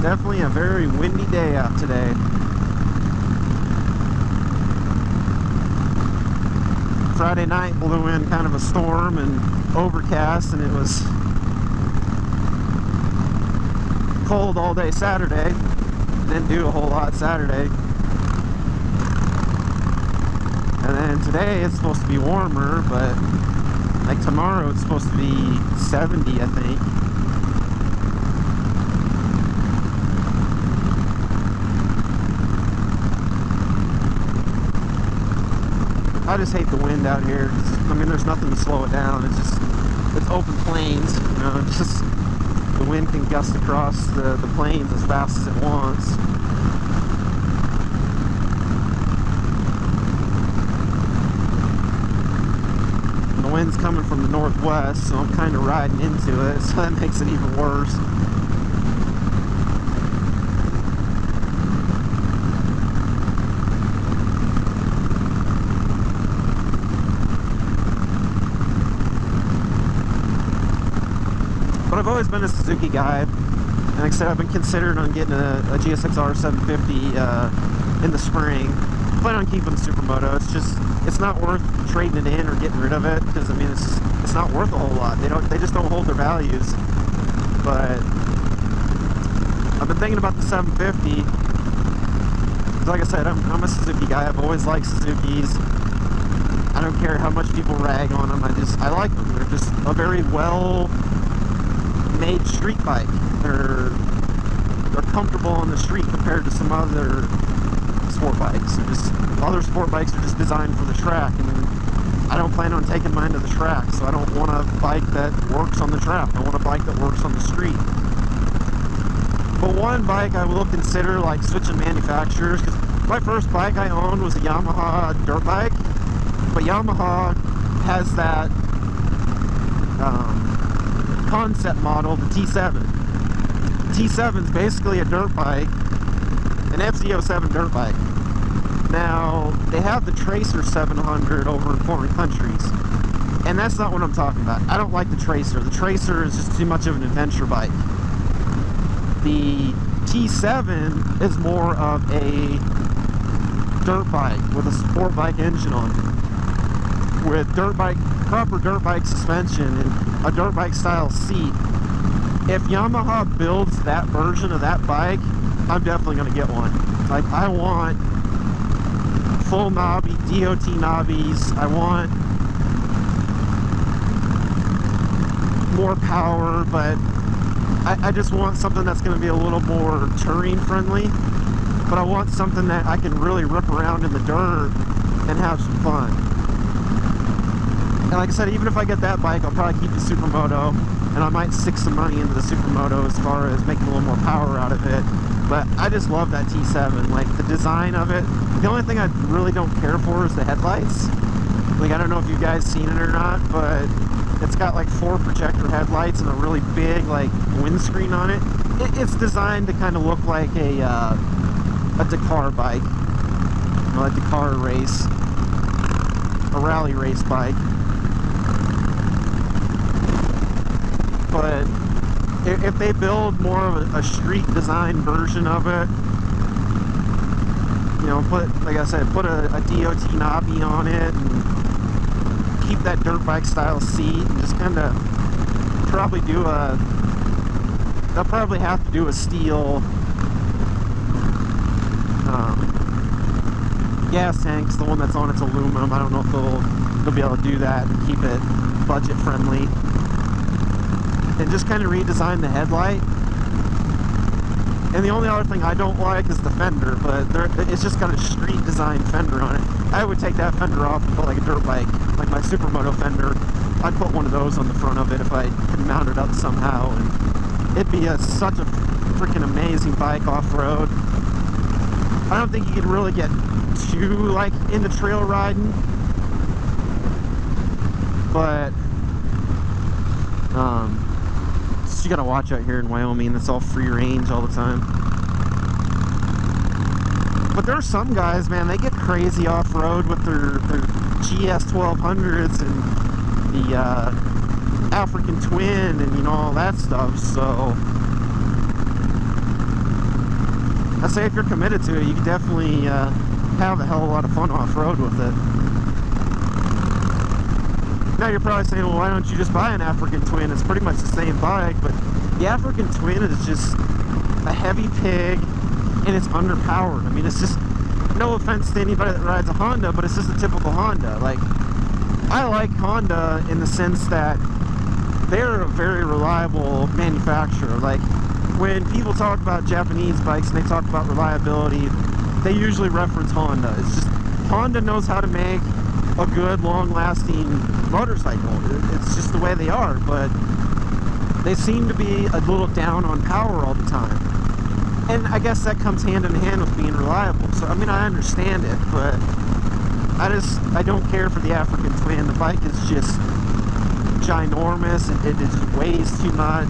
definitely a very windy day out today. Friday night blew in kind of a storm and overcast, and it was cold all day Saturday. Didn't do a whole lot Saturday. And then today it's supposed to be warmer, but like tomorrow it's supposed to be 70, I think. I just hate the wind out here. I mean, there's nothing to slow it down. It's open plains, you know, it's just the wind can gust across the plains as fast as it wants. And the wind's coming from the northwest, so I'm kind of riding into it, so that makes it even worse. But I've always been a Suzuki guy, and like I said, I've been considering on getting a GSX-R 750 in the spring. I plan on keeping the Supermoto. It's not worth trading it in or getting rid of it, because I mean it's not worth a whole lot. They just don't hold their values. But I've been thinking about the 750. Like I said, I'm a Suzuki guy. I've always liked Suzukis. I don't care how much people rag on them. I like them. They're just a very well-made street bike. They're comfortable on the street compared to some other sport bikes. Other sport bikes are just designed for the track, and I don't plan on taking mine to the track, so I don't want a bike that works on the track. I want a bike that works on the street. But one bike I will consider like switching manufacturers, because my first bike I owned was a Yamaha dirt bike, but Yamaha has that concept model, the T7. The T7 is basically a dirt bike, an FZ07 dirt bike. Now, they have the Tracer 700 over in foreign countries, and that's not what I'm talking about. I don't like the Tracer. The Tracer is just too much of an adventure bike. The T7 is more of a dirt bike with a sport bike engine on it, with proper dirt bike suspension and a dirt bike style seat. If Yamaha builds that version of that bike, I'm definitely going to get one. Like, I want full knobby, DOT knobbies. I want more power, but I just want something that's going to be a little more touring friendly. But I want something that I can really rip around in the dirt and have some fun. And like I said, even if I get that bike, I'll probably keep the Supermoto, and I might stick some money into the Supermoto as far as making a little more power out of it. But I just love that T7, like the design of it. The only thing I really don't care for is the headlights. Like, I don't know if you guys seen it or not, but it's got like 4 projector headlights and a really big like windscreen on it. It's designed to kind of look like a Dakar bike, you know, a Dakar race, a rally race bike. But if they build more of a street design version of it, you know, like I said, put a DOT knobby on it and keep that dirt bike style seat, and just kind of probably do they'll probably have to do a steel gas tank, 'cause the one that's on it's aluminum. I don't know if they'll be able to do that and keep it budget friendly. And just kind of redesign the headlight. And the only other thing I don't like is the fender, but it's just got a street design fender on it. I would take that fender off and put like a dirt bike, like my Supermoto fender. I'd put one of those on the front of it if I could mount it up somehow, and it'd be such a freaking amazing bike off-road. I don't think you could really get too like into trail riding, but you gotta watch out here in Wyoming. It's all free range all the time. But there are some guys, man, they get crazy off-road with their GS 1200s and the African Twin and, you know, all that stuff. So I say if you're committed to it, you can definitely have a hell of a lot of fun off-road with it. Now you're probably saying, well, why don't you just buy an African Twin? It's pretty much the same bike, but the African Twin is just a heavy pig, and it's underpowered. I mean, it's just, no offense to anybody that rides a Honda, but it's just a typical Honda. Like, I like Honda in the sense that they're a very reliable manufacturer. Like, when people talk about Japanese bikes and they talk about reliability, they usually reference Honda. It's just, Honda knows how to make a good, long-lasting motorcycle. It's just the way they are, but they seem to be a little down on power all the time. And I guess that comes hand in hand with being reliable. So, I mean, I understand it, but I don't care for the African Twin. The bike is just ginormous. It just weighs too much.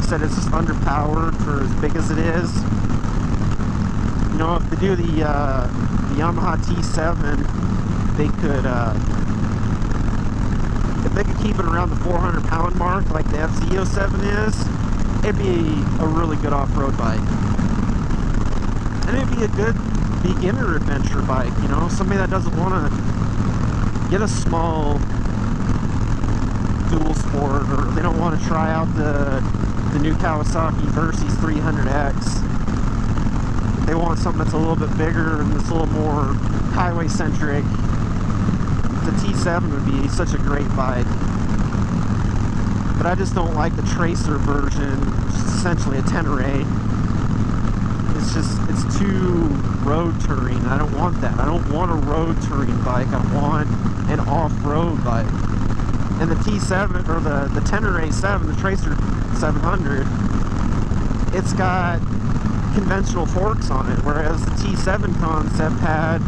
Said it's just underpowered for as big as it is. You know, if they do the Yamaha T7, they could, if they could keep it around the 400-pound mark like the FZ07 is, it'd be a really good off-road bike. And it'd be a good beginner adventure bike, you know, somebody that doesn't want to get a small dual sport, or they don't want to try out the new Kawasaki Versys 300X. They want something that's a little bit bigger and it's a little more highway centric. The T7 would be such a great bike, but I just don't like the Tracer version, which is essentially a Tenere. It's too road touring. I don't want that. I don't want a road touring bike. I want an off-road bike. And the T7, or the Tenere 7, the Tracer 700, it's got conventional forks on it, whereas the T7 concept had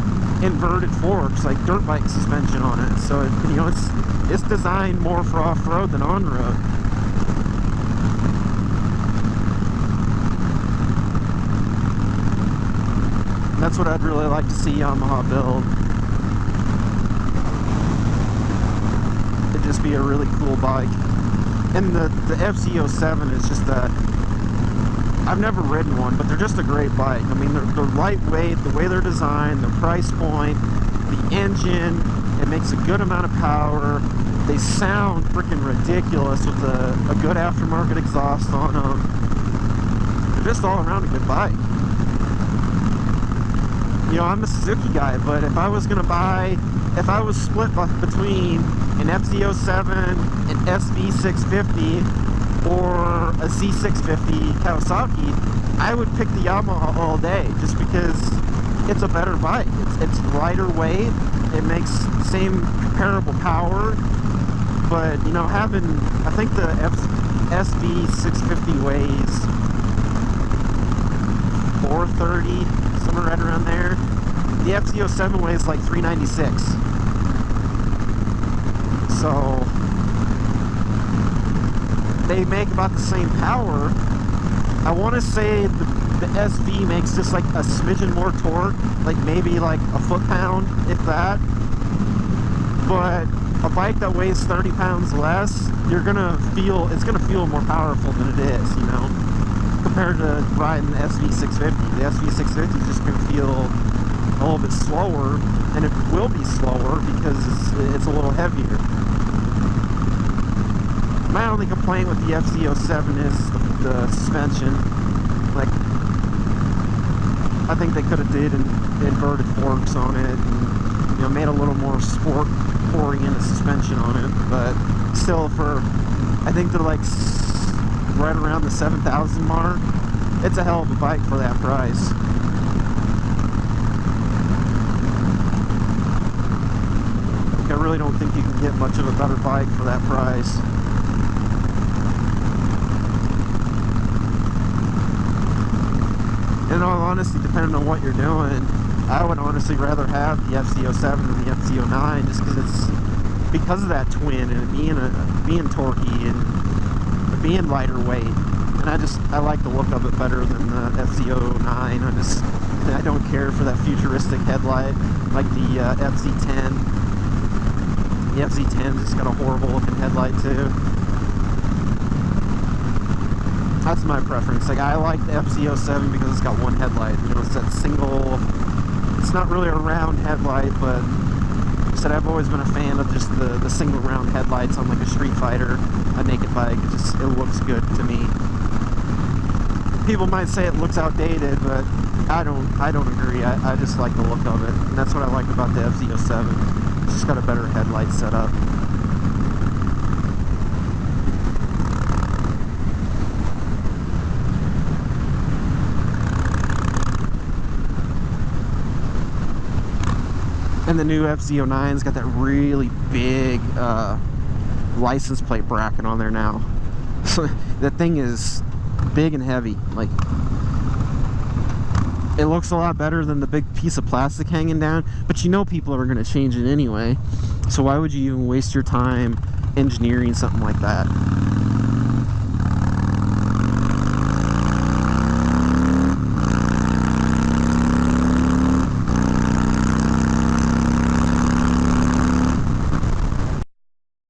inverted forks, like dirt bike suspension on it. So it, you know, it's designed more for off-road than on-road. That's what I'd really like to see Yamaha build. It'd just be a really cool bike. And the FZ07 is just a, I've never ridden one, but they're just a great bike. I mean, they're lightweight, the way they're designed, their price point, the engine, it makes a good amount of power. They sound freaking ridiculous with a good aftermarket exhaust on them. They're just all around a good bike. You know, I'm a Suzuki guy, but if I was going to buy, if I was split between an FZ07, an SV650, or a Z650 Kawasaki, I would pick the Yamaha all day, just because it's a better bike. It's lighter weight, it makes the same comparable power, but, you know, having, I think the SV650 weighs 430, somewhere right around there. The FZ07 weighs like 396. So they make about the same power. I want to say the SV makes just like a smidgen more torque, like maybe like a foot-pound, if that. But a bike that weighs 30 pounds less, you're gonna feel, it's gonna feel more powerful than it is, you know, compared to riding the SV650. The SV650 is just gonna feel a little bit slower, and it will be slower because it's a little heavier. My only complaint with the FZ07 is the suspension. Like, I think they could have did inverted forks on it, and, you know, made a little more sport-oriented suspension on it. But still, for, I think they're like right around the 7,000 mark. It's a hell of a bike for that price. I really don't think you can get much of a better bike for that price. In all honesty, depending on what you're doing, I would honestly rather have the FZ07 than the FZ09, just because of that twin and it being torquey and being lighter weight. And I like the look of it better than the FZ09. I don't care for that futuristic headlight like the FZ10. The FZ10's just got a horrible looking headlight too. That's my preference. Like, I like the FZ07 because it's got one headlight. You know, it's that single. It's not really a round headlight, but like I said, I've always been a fan of just the single round headlights on like a Street Fighter, a naked bike. It looks good to me. People might say it looks outdated, but I don't agree. I just like the look of it, and that's what I like about the FZ07. It's just got a better headlight setup. And the new FZ09's got that really big license plate bracket on there now. So that thing is big and heavy. Like, it looks a lot better than the big piece of plastic hanging down, but you know people are going to change it anyway. So why would you even waste your time engineering something like that?